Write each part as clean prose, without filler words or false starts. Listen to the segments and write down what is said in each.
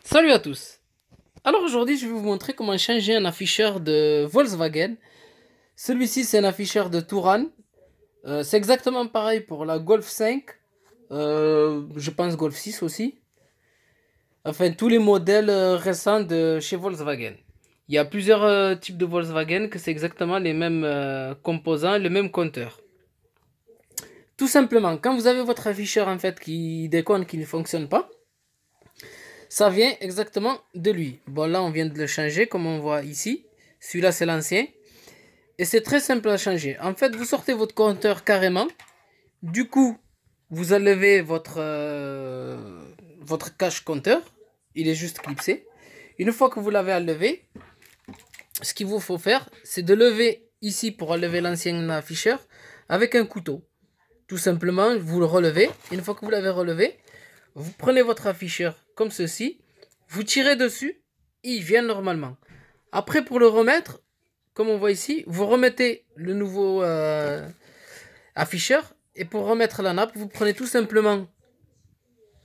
Salut à tous. Alors aujourd'hui, je vais vous montrer comment changer un afficheur de Volkswagen. Celui-ci, c'est un afficheur de Touran. C'est exactement pareil pour la Golf 5. Je pense Golf 6 aussi. Enfin, tous les modèles récents de chez Volkswagen. Il y a plusieurs types de Volkswagen que c'est exactement les mêmes composants, le même compteur. Tout simplement, quand vous avez votre afficheur en fait qui déconne, qui ne fonctionne pas, ça vient exactement de lui. Bon, là, on vient de le changer, comme on voit ici. Celui-là, c'est l'ancien. Et c'est très simple à changer. En fait, vous sortez votre compteur carrément. Du coup, vous enlevez votre cache compteur. Il est juste clipsé. Une fois que vous l'avez enlevé, ce qu'il vous faut faire, c'est de lever ici pour enlever l'ancien afficheur avec un couteau. Tout simplement, vous le relevez. Une fois que vous l'avez relevé, vous prenez votre afficheur comme ceci. Vous tirez dessus. Il vient normalement. Après, pour le remettre, comme on voit ici, vous remettez le nouveau afficheur. Et pour remettre la nappe, vous prenez tout simplement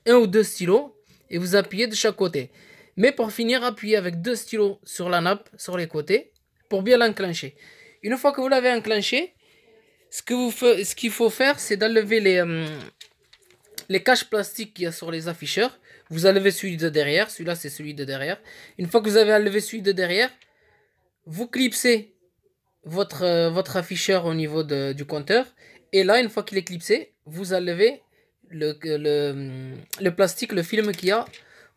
un ou deux stylos et vous appuyez de chaque côté. Mais pour finir, appuyez avec deux stylos sur la nappe, sur les côtés, pour bien l'enclencher. Une fois que vous l'avez enclenché, ce qu'il faut faire, c'est d'enlever les caches plastiques qu'il y a sur les afficheurs. Vous enlevez celui de derrière, celui-là c'est celui de derrière. Une fois que vous avez enlevé celui de derrière, vous clipsez votre afficheur au niveau du compteur. Et là, une fois qu'il est clipsé, vous enlevez le plastique, le film qu'il y a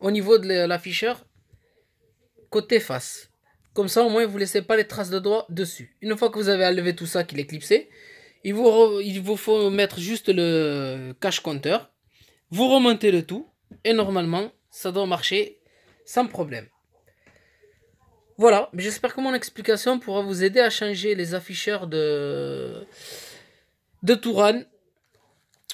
au niveau de l'afficheur côté face. Comme ça, au moins, vous ne laissez pas les traces de doigts dessus. Une fois que vous avez enlevé tout ça, qu'il est clipsé, il vous faut mettre juste le cache compteur. Vous remontez le tout. Et normalement, ça doit marcher sans problème. Voilà, j'espère que mon explication pourra vous aider à changer les afficheurs de Touran,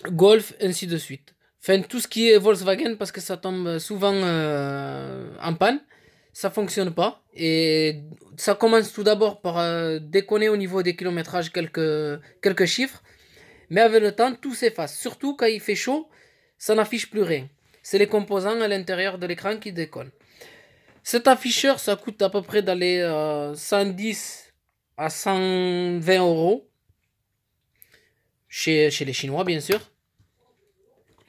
Golf, ainsi de suite. Enfin, tout ce qui est Volkswagen, parce que ça tombe souvent en panne, ça fonctionne pas. Et ça commence tout d'abord par déconner au niveau des kilométrages quelques chiffres. Mais avec le temps, tout s'efface. Surtout quand il fait chaud, ça n'affiche plus rien. C'est les composants à l'intérieur de l'écran qui déconnent. Cet afficheur, ça coûte à peu près dans les 110 à 120 euros chez les Chinois, bien sûr.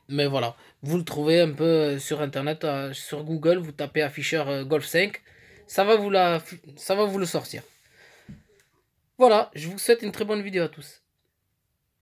Mais voilà, vous le trouvez un peu sur Internet, sur Google, vous tapez afficheur Golf 5, ça va vous le sortir. Voilà, je vous souhaite une très bonne vidéo à tous.